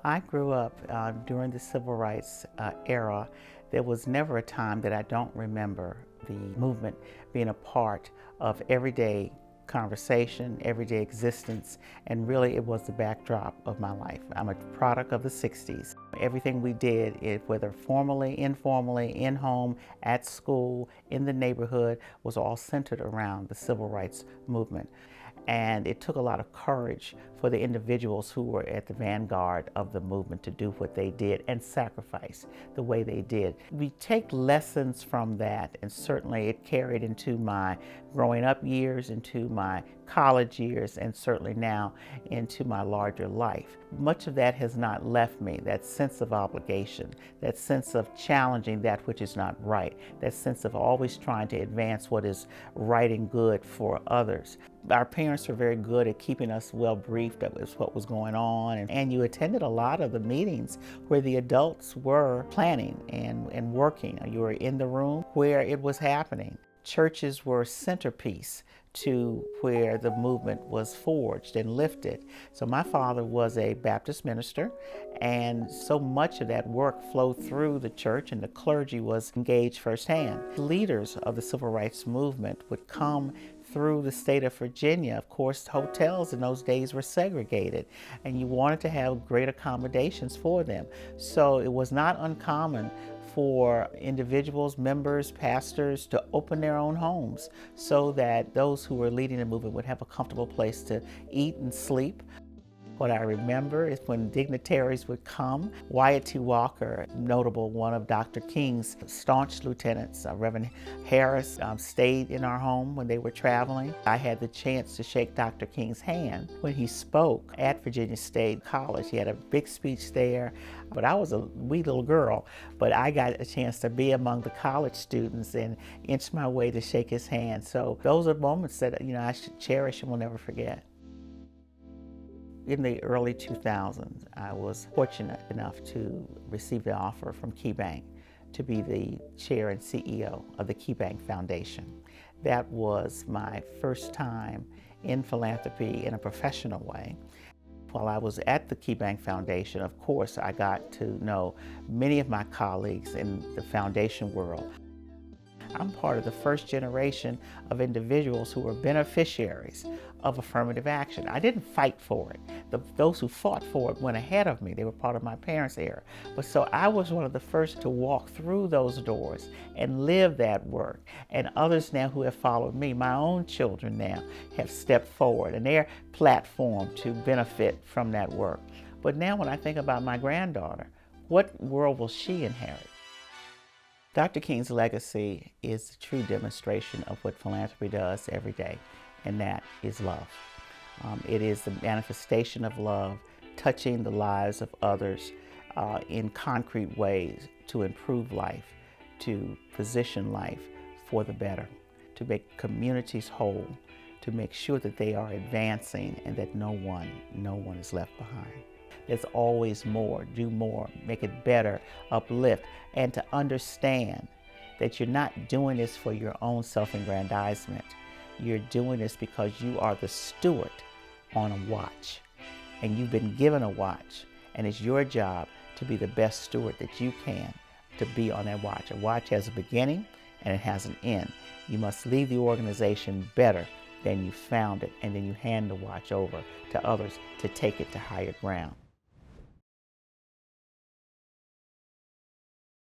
I grew up during the civil rights era. There was never a time that I don't remember the movement being a part of everyday conversation, everyday existence, and really it was the backdrop of my life. I'm a product of the 60s. Everything we did, whether formally, informally, in home, at school, in the neighborhood, was all centered around the civil rights movement. And it took a lot of courage for the individuals who were at the vanguard of the movement to do what they did and sacrifice the way they did. We take lessons from that, and certainly it carried into my growing up years, into my college years, and certainly now into my larger life. Much of that has not left me, that sense of obligation, that sense of challenging that which is not right, that sense of always trying to advance what is right and good for others. Our parents were very good at keeping us well briefed of what was going on, and you attended a lot of the meetings where the adults were planning and working. You were in the room where it was happening. Churches were a centerpiece to where the movement was forged and lifted. So my father was a Baptist minister, and so much of that work flowed through the church, and the clergy was engaged firsthand. Leaders of the civil rights movement would come through the state of Virginia. Of course, hotels in those days were segregated, and you wanted to have great accommodations for them. So it was not uncommon for individuals, members, pastors to open their own homes so that those who were leading the movement would have a comfortable place to eat and sleep. What I remember is when dignitaries would come, Wyatt T. Walker, notable one of Dr. King's staunch lieutenants, Reverend Harris, stayed in our home when they were traveling. I had the chance to shake Dr. King's hand when he spoke at Virginia State College. He had a big speech there, but I was a wee little girl, but I got a chance to be among the college students and inch my way to shake his hand. So those are moments that I should cherish and will never forget. In the early 2000s, I was fortunate enough to receive the offer from KeyBank to be the chair and CEO of the KeyBank Foundation. That was my first time in philanthropy in a professional way. While I was at the KeyBank Foundation, of course, I got to know many of my colleagues in the foundation world. I'm part of the first generation of individuals who were beneficiaries of affirmative action. I didn't fight for it. Those who fought for it went ahead of me. They were part of my parents' era. But so I was one of the first to walk through those doors and live that work. And others now who have followed me, my own children now, have stepped forward and they're platformed to benefit from that work. But now when I think about my granddaughter, what world will she inherit? Dr. King's legacy is a true demonstration of what philanthropy does every day, and that is love. It is the manifestation of love, touching the lives of others in concrete ways to improve life, to position life for the better, to make communities whole, to make sure that they are advancing and that no one is left behind. There's always more, do more, make it better, uplift, and to understand that you're not doing this for your own self-aggrandizement. You're doing this because you are the steward on a watch, and you've been given a watch, and it's your job to be the best steward that you can to be on that watch. A watch has a beginning and it has an end. You must leave the organization better than you found it, and then you hand the watch over to others to take it to higher ground.